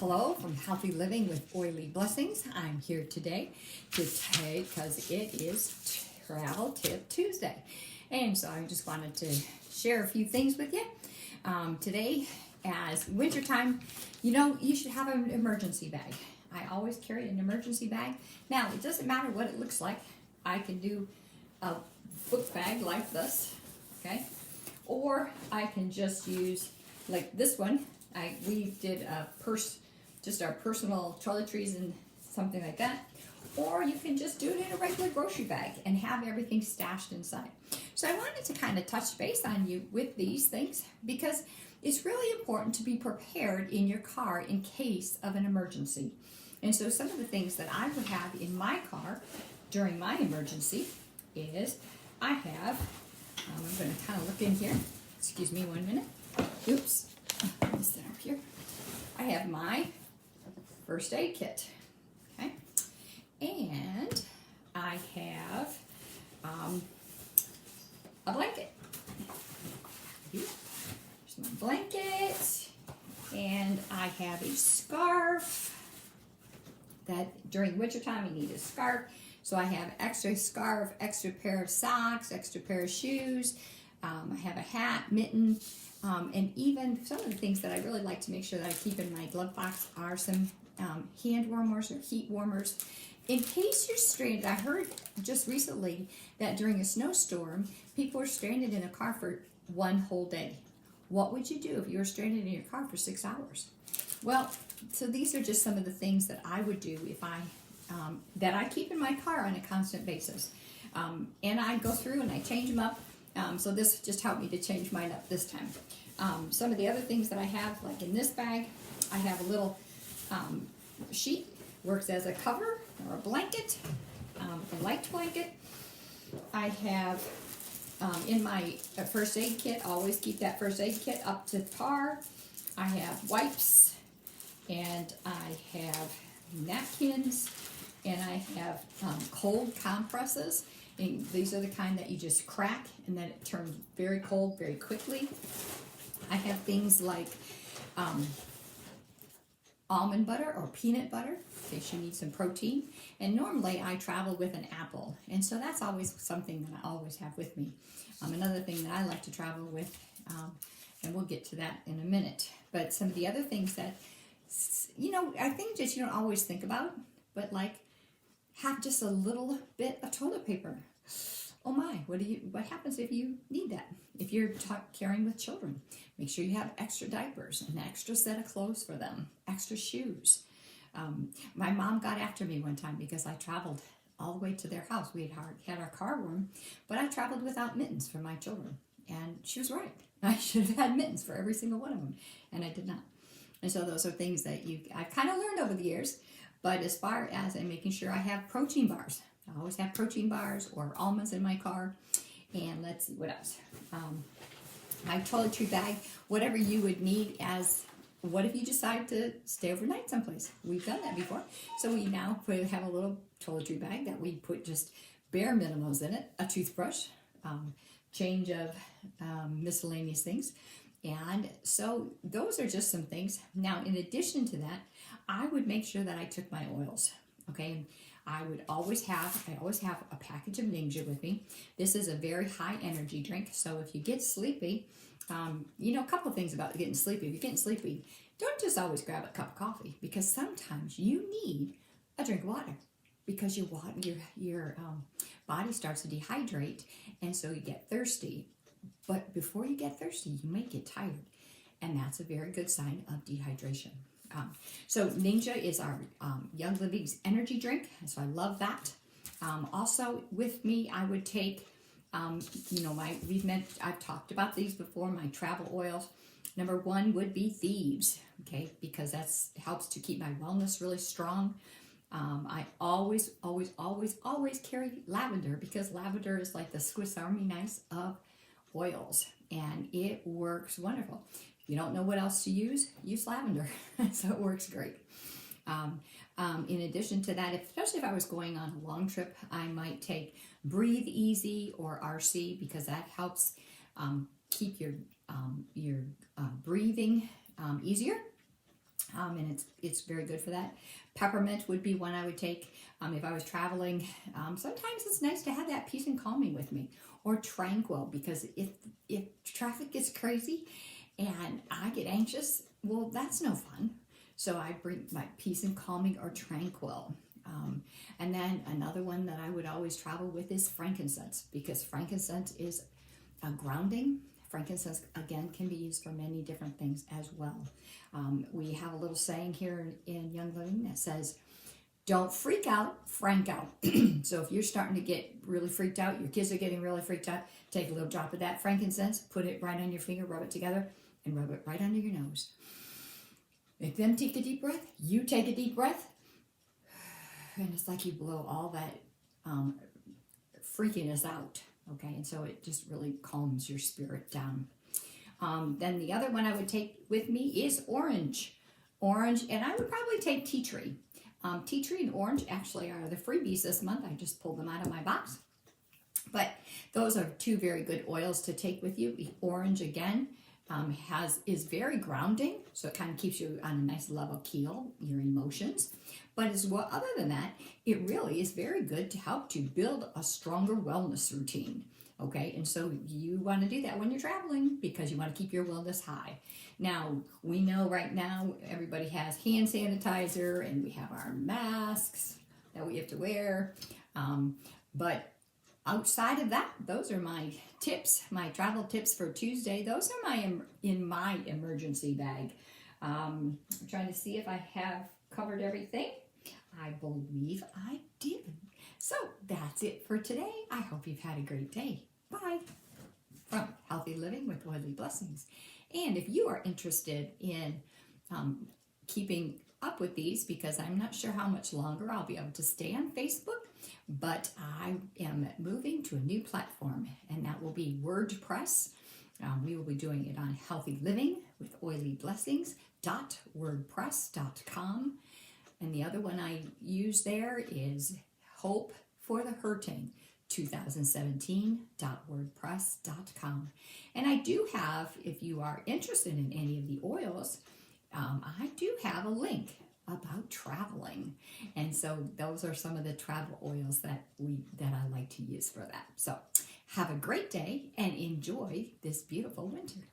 Hello from Healthy Living with Oily Blessings. I'm here today because it is Travel Tip Tuesday. And so I just wanted to share a few things with you. Today, as wintertime, you should have an emergency bag. I always carry an emergency bag. Now, it doesn't matter what it looks like. I can do a book bag like this, okay? Or I can just use, like this one, we did a purse, just our personal toiletries and something like that. Or you can just do it in a regular grocery bag and have everything stashed inside. So I wanted to kind of touch base on you with these things because it's really important to be prepared in your car in case of an emergency. And so some of the things that I would have in my car during my emergency is I have, I'm going to kind of look in here. Excuse me 1 minute. Oops. This down up here. I have my first aid kit, okay, and I have a blanket. Here's my blanket, and I have a scarf. That during wintertime you need a scarf, so I have extra scarf, extra pair of socks, extra pair of shoes. I have a hat, mitten. And even some of the things that I really like to make sure that I keep in my glove box are some hand warmers or heat warmers. In case you're stranded, I heard just recently that during a snowstorm, people are stranded in a car for one whole day. What would you do if you were stranded in your car for 6 hours? Well, so these are just some of the things that I would do if that I keep in my car on a constant basis. And I go through and I change them up. So this just helped me to change mine up this time. Some of the other things that I have, like in this bag, I have a little sheet, works as a cover or a blanket, a light blanket. I have in my first aid kit, always keep that first aid kit up to par. I have wipes, and I have napkins, and I have cold compresses. And these are the kind that you just crack and then it turns very cold very quickly. I have things like almond butter or peanut butter in case you need some protein. And normally I travel with an apple, and so that's always something that I always have with me. Another thing that I like to travel with, and we'll get to that in a minute, but some of the other things that, I think that you don't always think about, but like, have just a little bit of toilet paper. Oh my, what happens if you need that? If you're carrying with children, make sure you have extra diapers, an extra set of clothes for them, extra shoes. My mom got after me one time because I traveled all the way to their house. We had our car warm, but I traveled without mittens for my children. And she was right. I should have had mittens for every single one of them, and I did not. And so those are things that I've kind of learned over the years. But as far as making sure I have protein bars, I always have protein bars or almonds in my car. And let's see, what else? My toiletry bag, whatever you would need what if you decide to stay overnight someplace? We've done that before. So we now have a little toiletry bag that we put just bare minimums in it, a toothbrush, change of miscellaneous things. And so those are just some things. Now, in addition to that, I would make sure that I took my oils, okay? I always have a package of Ninja with me. This is a very high energy drink, so if you get sleepy, a couple of things about getting sleepy. If you're getting sleepy, don't just always grab a cup of coffee, because sometimes you need a drink of water because your body starts to dehydrate, and so you get thirsty. But before you get thirsty, you may get tired, and that's a very good sign of dehydration. So Ninja is our Young Living's energy drink, so I love that. Also with me, I would take, I've talked about these before, my travel oils. Number one would be Thieves, okay, because that helps to keep my wellness really strong. I always carry lavender, because lavender is like the Swiss Army knife of oils, and it works wonderful. If you don't know what else to use lavender. So it works great. In addition to that, especially if I was going on a long trip, I might take Breathe Easy or RC, because that helps keep your breathing easier. and it's very good for that. Peppermint would be one I would take if I was traveling. Sometimes it's nice to have that peace and calming with me, or tranquil, because if traffic gets crazy and I get anxious, well, that's no fun. So I bring my peace and calming or tranquil. And then another one that I would always travel with is frankincense, because frankincense is a grounding. Frankincense, again, can be used for many different things as well. We have a little saying here in Young Living that says, don't freak out, frank out. So if you're starting to get really freaked out, your kids are getting really freaked out, take a little drop of that frankincense, put it right on your finger, rub it together, and rub it right under your nose. Make them take a deep breath, you take a deep breath, and it's like you blow all that freakiness out. Okay, and so it just really calms your spirit down. Then the other one I would take with me is orange. Orange, and I would probably take tea tree. Tea tree and orange actually are the freebies this month. I just pulled them out of my box. But those are two very good oils to take with you. Orange, again, is very grounding, so it kind of keeps you on a nice level keel, your emotions. But as well, other than that, it really is very good to help to build a stronger wellness routine. Okay, and so you want to do that when you're traveling, because you want to keep your wellness high. Now, we know right now everybody has hand sanitizer and we have our masks that we have to wear. But outside of that, those are my tips, my travel tips for Tuesday. Those are in my emergency bag. I'm trying to see if I have covered everything. I believe I did. So that's it for today. I hope you've had a great day. Bye. From Healthy Living with Oily Blessings. And if you are interested in keeping up with these, because I'm not sure how much longer I'll be able to stay on Facebook, but I am moving to a new platform, and that will be WordPress. We will be doing it on Healthy Living with Oily Blessings .wordpress.com. And the other one I use there is Hope for the Hurting 2017.wordpress.com. And I do have, if you are interested in any of the oils, I do have a link about traveling. And so those are some of the travel oils that I like to use for that. So have a great day and enjoy this beautiful winter.